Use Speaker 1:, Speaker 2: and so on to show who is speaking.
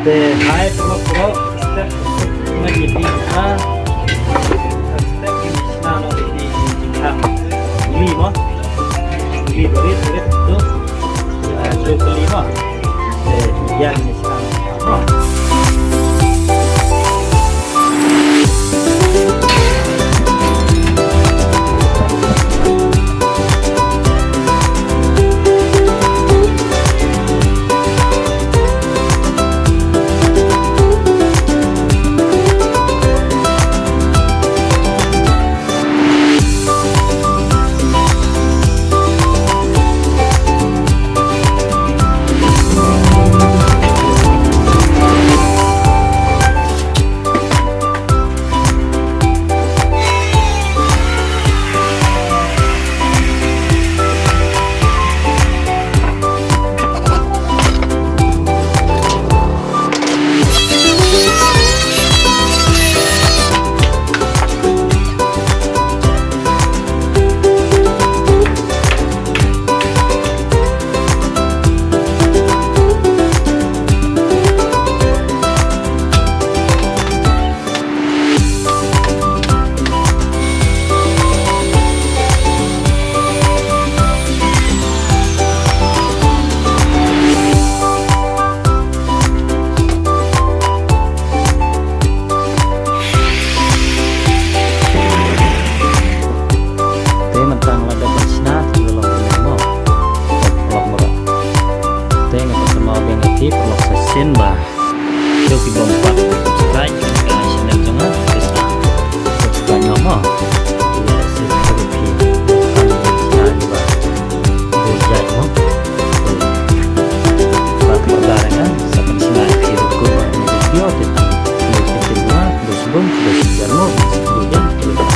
Speaker 1: ते हाय pro step lagi di step ini nano di lima ini dari itu kelima yang ini sekarang bah itu di bomba subscribe ke channel jangan bisa suka nama seperti kan bah bujai mo buat perdagangan sampai sini video ko video kita sebelum jarmo kemudian